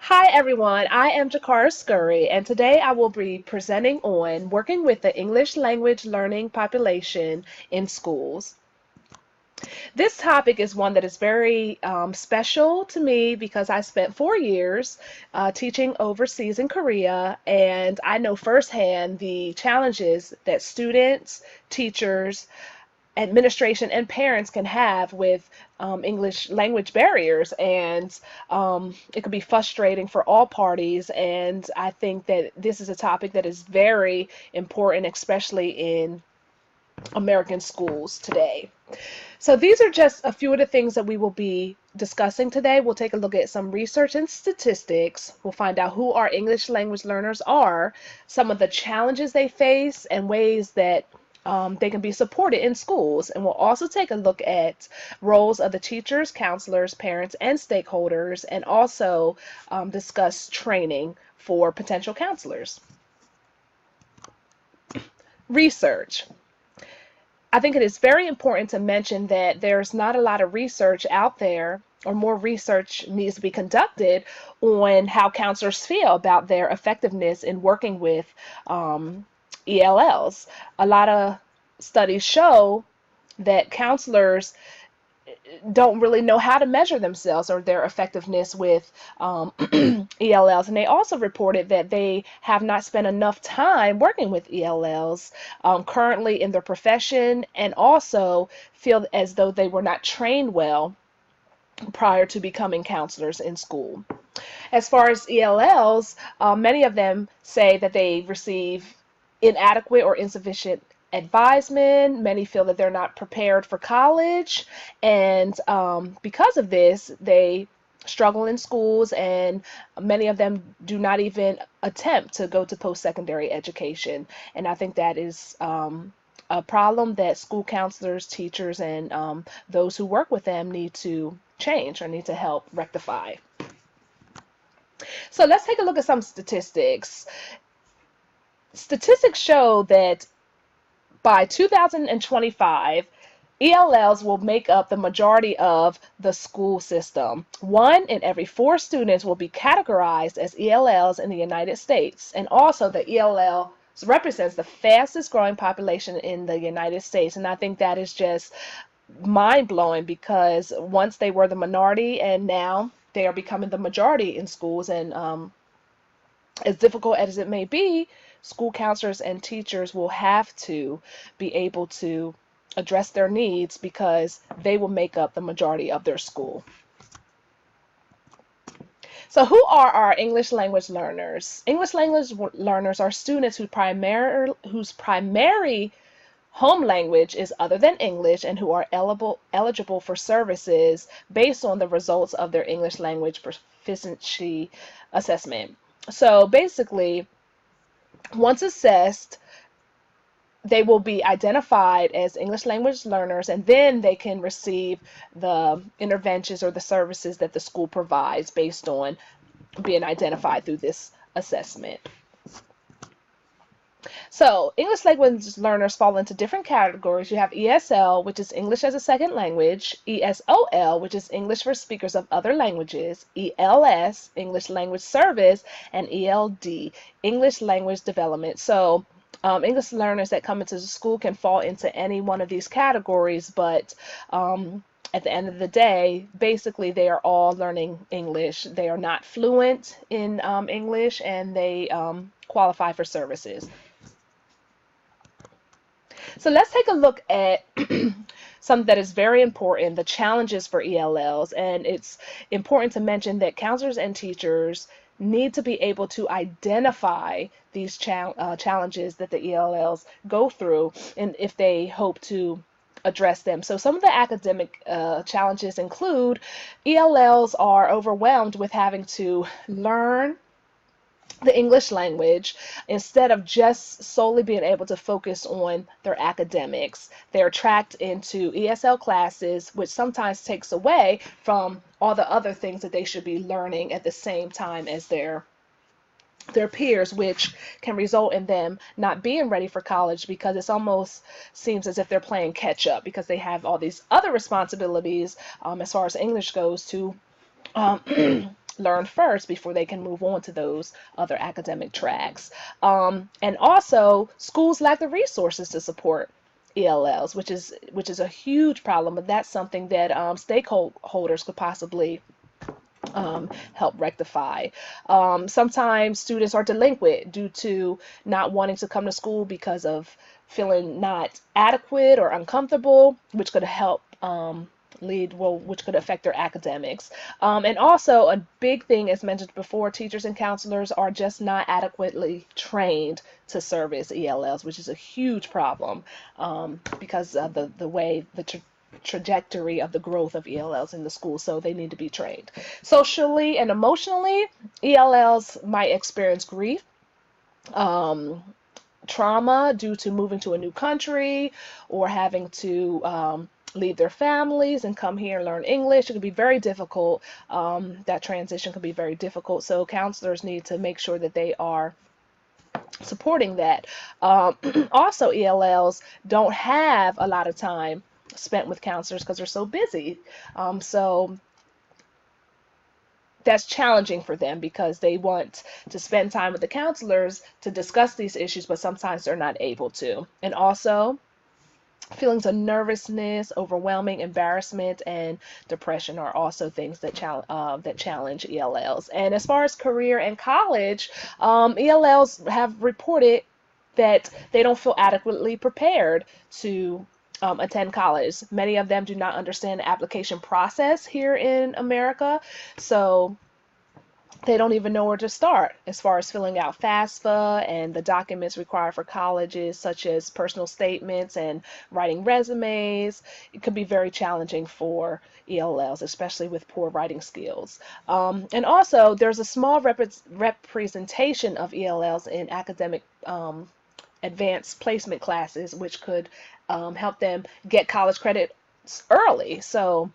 Hi everyone, I am Jakara Scurry, and today I will be presenting on working with the English language learning population in schools. This topic is one that is very special to me because I spent 4 years teaching overseas in Korea, and I know firsthand the challenges that students, teachers, administration and parents can have with English language barriers, and it can be frustrating for all parties. And I think that this is a topic that is very important, especially in American schools today. So these are just a few of the things that we will be discussing today. We'll take a look at some research and statistics. We'll find out who our English language learners are, some of the challenges they face, and ways that they can be supported in schools. And we'll also take a look at roles of the teachers, counselors, parents, and stakeholders, and also discuss training for potential counselors. Research. I think it is very important to mention that there's not a lot of research out there, or more research needs to be conducted on how counselors feel about their effectiveness in working with ELLs. A lot of studies show that counselors don't really know how to measure themselves or their effectiveness with ELLs. And they also reported that they have not spent enough time working with ELLs currently in their profession, and also feel as though they were not trained well prior to becoming counselors in school. As far as ELLs, many of them say that they receive inadequate or insufficient advisement. Many feel that they're not prepared for college, and because of this, they struggle in schools, and many of them do not even attempt to go to post-secondary education. And I think that is a problem that school counselors, teachers, and those who work with them need to change or need to help rectify. So let's take a look at some statistics. Statistics show that by 2025, ELLs will make up the majority of the school system. 1 in every 4 students will be categorized as ELLs in the United States, and also the ELL represents the fastest growing population in the United States. And I think that is just mind-blowing, because once they were the minority and now they are becoming the majority in schools. And as difficult as it may be, school counselors and teachers will have to be able to address their needs because they will make up the majority of their school. So who are our English language learners? English language learners are students whose primary home language is other than English, and who are eligible for services based on the results of their English language proficiency assessment. So basically, once assessed, they will be identified as English language learners, and then they can receive the interventions or the services that the school provides based on being identified through this assessment. So English language learners fall into different categories. You have ESL, which is English as a second language; ESOL, which is English for speakers of other languages; ELS, English language service; and ELD, English language development. So English learners that come into the school can fall into any one of these categories, but at the end of the day, basically they are all learning English. They are not fluent in English, and they qualify for services. So let's take a look at something that is very important, the challenges for ELLs. And it's important to mention that counselors and teachers need to be able to identify these challenges that the ELLs go through, and if they hope to address them. So some of the academic challenges include ELLs are overwhelmed with having to learn the English language instead of just solely being able to focus on their academics. They're tracked into ESL classes, which sometimes takes away from all the other things that they should be learning at the same time as their peers, which can result in them not being ready for college, because it almost seems as if they're playing catch up because they have all these other responsibilities as far as English goes to learn first before they can move on to those other academic tracks. And also, schools lack the resources to support ELLs, which is a huge problem, but that's something that stakeholders could possibly help rectify. Sometimes students are delinquent due to not wanting to come to school because of feeling not adequate or uncomfortable, which could help which could affect their academics. And also, a big thing, as mentioned before, teachers and counselors are just not adequately trained to service ELLs, which is a huge problem because of the way the trajectory of the growth of ELLs in the school, so they need to be trained. Socially and emotionally, ELLs might experience grief, trauma due to moving to a new country or having to leave their families and come here and learn English. It can be very difficult. That transition can be very difficult. So counselors need to make sure that they are supporting that. Also, ELLs don't have a lot of time spent with counselors because they're so busy. So that's challenging for them because they want to spend time with the counselors to discuss these issues, but sometimes they're not able to. And also, feelings of nervousness, overwhelming embarrassment, and depression are also things that challenge ELLs. And as far as career and college, ELLs have reported that they don't feel adequately prepared to attend college. Many of them do not understand the application process here in America, so they don't even know where to start as far as filling out FAFSA and the documents required for colleges, such as personal statements and writing resumes. It could be very challenging for ELLs, especially with poor writing skills. And also, there's a small representation of ELLs in academic advanced placement classes, which could help them get college credit early. So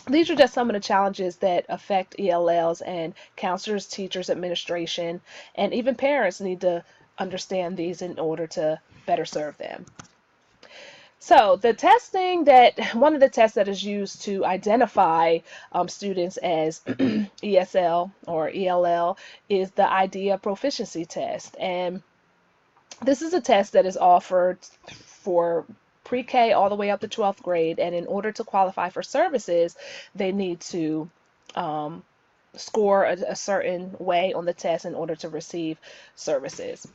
these are just some of the challenges that affect ELLs, and counselors, teachers, administration, and even parents need to understand these in order to better serve them. So one of the tests that is used to identify students as ESL or ELL is the IDEA proficiency test. And this is a test that is offered for pre-K all the way up to 12th grade, and in order to qualify for services, they need to score a certain way on the test in order to receive services.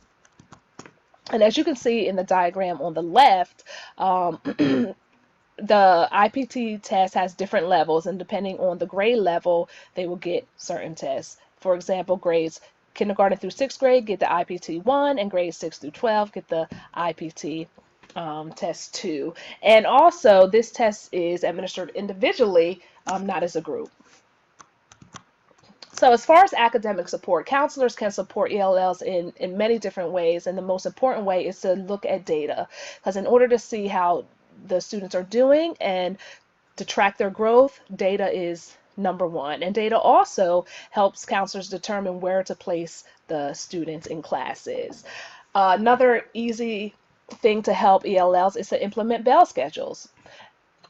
And as you can see in the diagram on the left, the IPT test has different levels, and depending on the grade level, they will get certain tests. For example, grades kindergarten through 6th grade get the IPT 1, and grades 6 through 12 get the IPT test 2. And also, this test is administered individually, not as a group. So as far as academic support, counselors can support ELLs in many different ways, and the most important way is to look at data, because in order to see how the students are doing and to track their growth, data is number one. And data also helps counselors determine where to place the students in classes. Another easy thing to help ELLs is to implement bell schedules.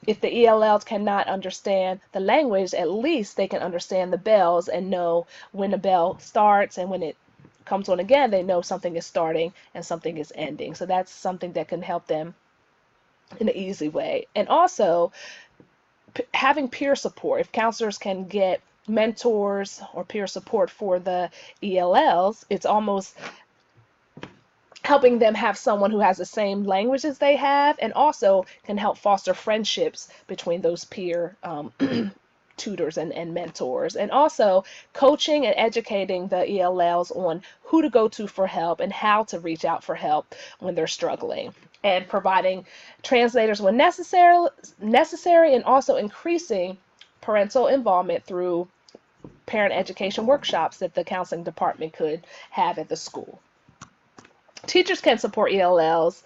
If the ELLs cannot understand the language, at least they can understand the bells and know when the bell starts, and when it comes on again, they know something is starting and something is ending. So that's something that can help them in an easy way. And also, having peer support. If counselors can get mentors or peer support for the ELLs, it's almost helping them have someone who has the same language as they have, and also can help foster friendships between those peer tutors and mentors. And also coaching and educating the ELLs on who to go to for help and how to reach out for help when they're struggling, and providing translators when necessary, and also increasing parental involvement through parent education workshops that the counseling department could have at the school. Teachers can support ELLs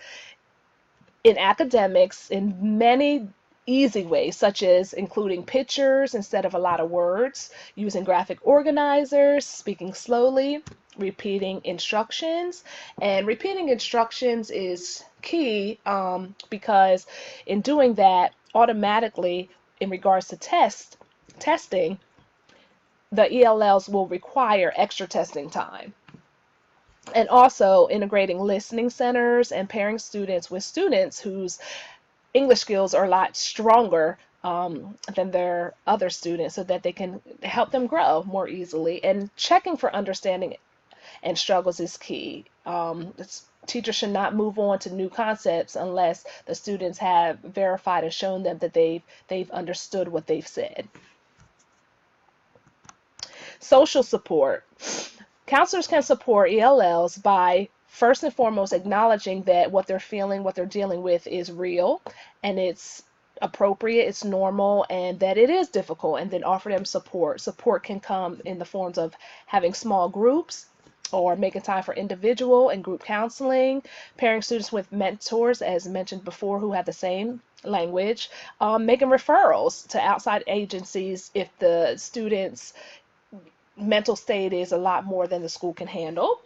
in academics in many easy ways, such as including pictures instead of a lot of words, using graphic organizers, speaking slowly, repeating instructions. And repeating instructions is key because in doing that, automatically, in regards to testing, the ELLs will require extra testing time. And also integrating listening centers and pairing students with students whose English skills are a lot stronger than their other students, so that they can help them grow more easily. And checking for understanding and struggles is key. Teachers should not move on to new concepts unless the students have verified and shown them that they've understood what they've said. Social support. Counselors can support ELLs by first and foremost acknowledging that what they're feeling, what they're dealing with is real and it's appropriate, it's normal, and that it is difficult, and then offer them support. Support can come in the forms of having small groups or making time for individual and group counseling, pairing students with mentors, as mentioned before, who have the same language, making referrals to outside agencies if the students' mental state is a lot more than the school can handle.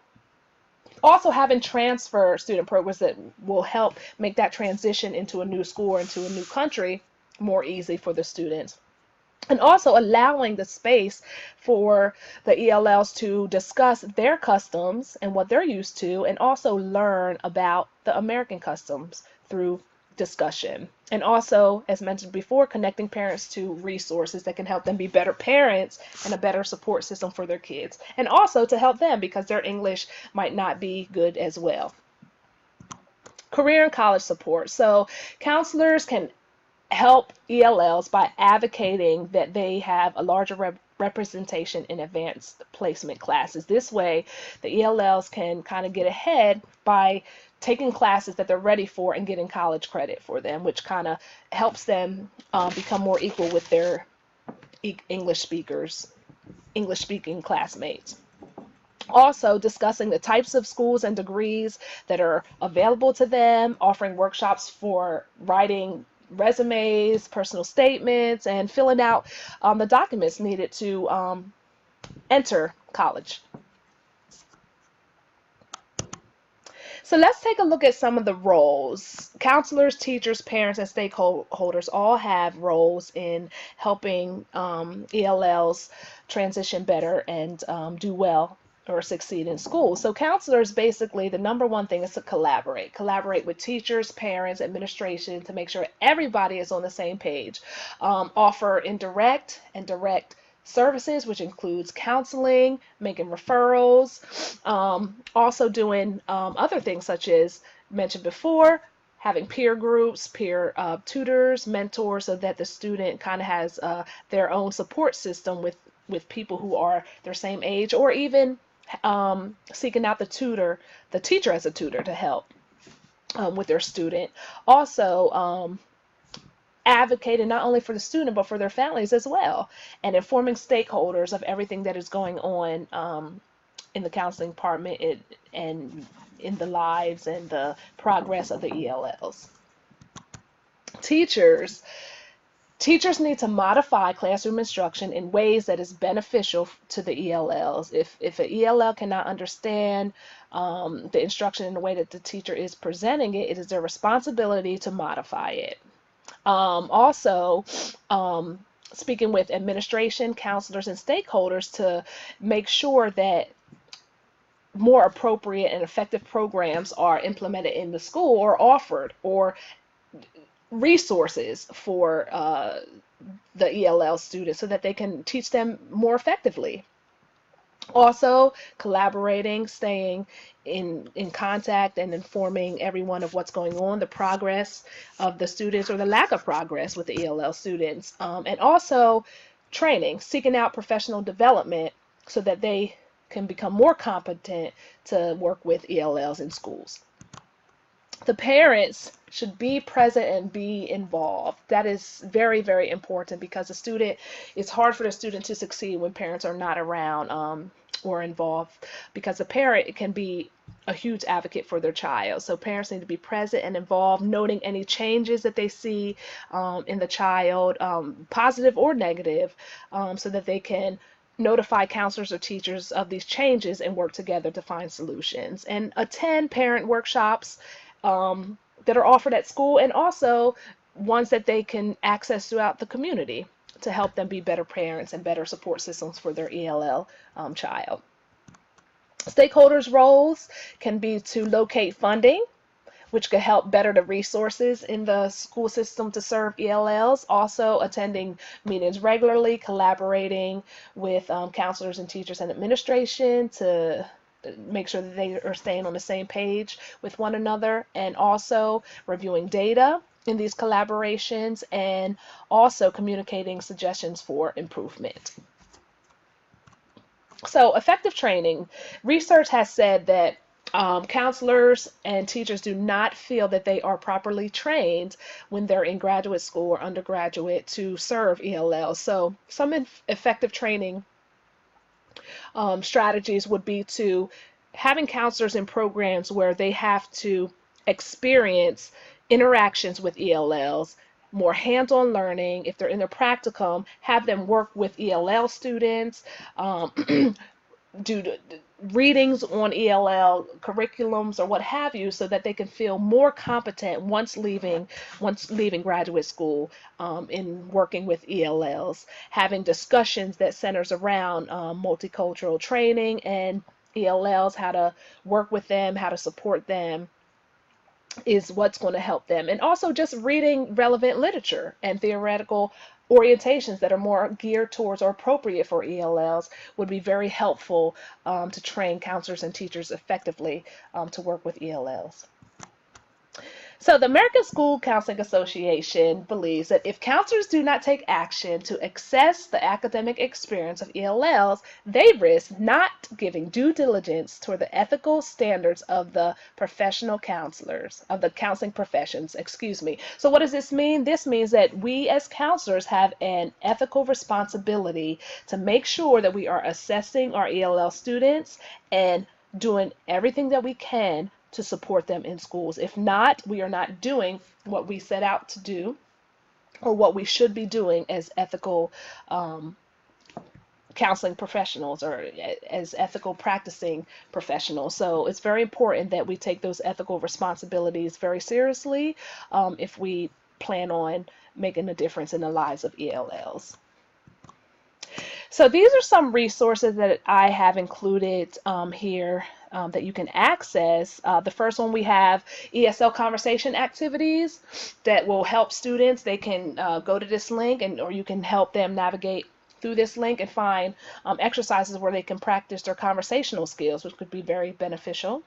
Also having transfer student programs that will help make that transition into a new school or into a new country more easy for the students. And also allowing the space for the ELLs to discuss their customs and what they're used to, and also learn about the American customs through discussion. And also, as mentioned before, connecting parents to resources that can help them be better parents and a better support system for their kids. And also to help them because their English might not be good as well. Career and college support. So counselors can help ELLs by advocating that they have a larger representation in advanced placement classes. This way, the ELLs can kind of get ahead by taking classes that they're ready for and getting college credit for them, which kind of helps them become more equal with their English-speaking classmates. Also, discussing the types of schools and degrees that are available to them, offering workshops for writing resumes, personal statements, and filling out the documents needed to enter college. So let's take a look at some of the roles. Counselors, teachers, parents, and stakeholders all have roles in helping ELLs transition better and do well or succeed in school. So counselors, basically, the number one thing is to collaborate. Collaborate with teachers, parents, administration to make sure everybody is on the same page. Offer indirect and direct services, which includes counseling, making referrals, also doing other things such as mentioned before, having peer groups, peer tutors, mentors, so that the student kind of has their own support system with people who are their same age, or even seeking out the teacher as a tutor to help with their student. Also, advocating not only for the student but for their families as well, and informing stakeholders of everything that is going on in the counseling department and in the lives and the progress of the ELLs. Teachers need to modify classroom instruction in ways that is beneficial to the ELLs. If an ELL cannot understand the instruction in the way that the teacher is presenting it, it is their responsibility to modify it. Also, speaking with administration, counselors, and stakeholders to make sure that more appropriate and effective programs are implemented in the school or offered, or resources for the ELL students so that they can teach them more effectively. Also, collaborating, staying in contact and informing everyone of what's going on, the progress of the students or the lack of progress with the ELL students. And also training, seeking out professional development so that they can become more competent to work with ELLs in schools. The parents should be present and be involved. That is very, very important because it's hard for the student to succeed when parents are not around or involved, because a parent can be a huge advocate for their child. So parents need to be present and involved, noting any changes that they see in the child, positive or negative, so that they can notify counselors or teachers of these changes and work together to find solutions. And attend parent workshops that are offered at school, and also ones that they can access throughout the community to help them be better parents and better support systems for their ELL child. Stakeholders' roles can be to locate funding, which could help better the resources in the school system to serve ELLs. Also, attending meetings regularly, collaborating with counselors and teachers and administration to make sure that they are staying on the same page with one another, and also reviewing data in these collaborations, and also communicating suggestions for improvement. So, effective training. Research has said that counselors and teachers do not feel that they are properly trained when they're in graduate school or undergraduate to serve ELL. So some effective training strategies would be to having counselors in programs where they have to experience interactions with ELLs, more hands-on learning. If they're in their practicum, have them work with ELL students, do readings on ELL curriculums or what have you, so that they can feel more competent once leaving graduate school in working with ELLs. Having discussions that centers around multicultural training and ELLs, how to work with them, how to support them, is what's going to help them. And also just reading relevant literature and theoretical orientations that are more geared towards or appropriate for ELLs would be very helpful to train counselors and teachers effectively to work with ELLs. So the American School Counseling Association believes that if counselors do not take action to assess the academic experience of ELLs, they risk not giving due diligence toward the ethical standards of the professional counselors, of the counseling professions, excuse me. So what does this mean? This means that we as counselors have an ethical responsibility to make sure that we are assessing our ELL students and doing everything that we can to support them in schools. If not, we are not doing what we set out to do or what we should be doing as ethical counseling professionals or as ethical practicing professionals. So it's very important that we take those ethical responsibilities very seriously if we plan on making a difference in the lives of ELLs. So these are some resources that I have included here that you can access. The first one, we have ESL conversation activities that will help students. They can go to this link, or you can help them navigate through this link and find exercises where they can practice their conversational skills, which could be very beneficial.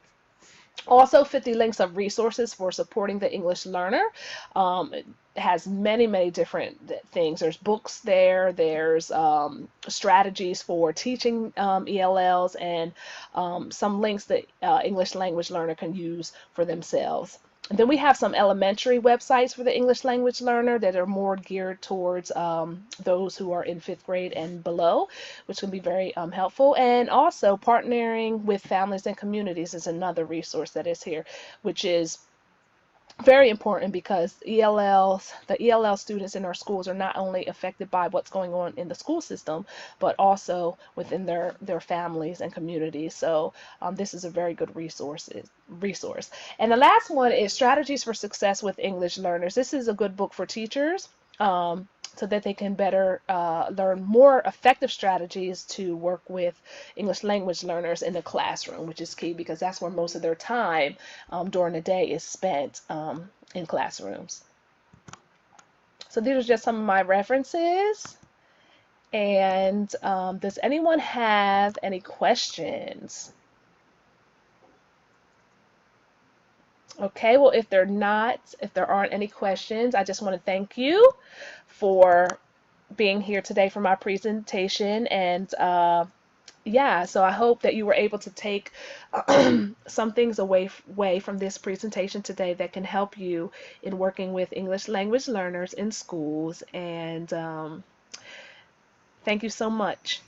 Also, 50 links of resources for supporting the English learner. It has many different things. There's books there, there's strategies for teaching ELLs, and some links that English language learner can use for themselves. And then we have some elementary websites for the English language learner that are more geared towards those who are in 5th grade and below, which can be very helpful. And also partnering with families and communities is another resource that is here, which is very important because the ELL students in our schools are not only affected by what's going on in the school system, but also within their families and communities. So this is a very good resource. And the last one is Strategies for Success with English Learners. This is a good book for teachers so that they can better learn more effective strategies to work with English language learners in the classroom, which is key because that's where most of their time during the day is spent in classrooms. So these are just some of my references. And does anyone have any questions? Okay, well, if there aren't any questions, I just want to thank you for being here today for my presentation. And yeah, so I hope that you were able to take some things away from this presentation today that can help you in working with English language learners in schools. And thank you so much.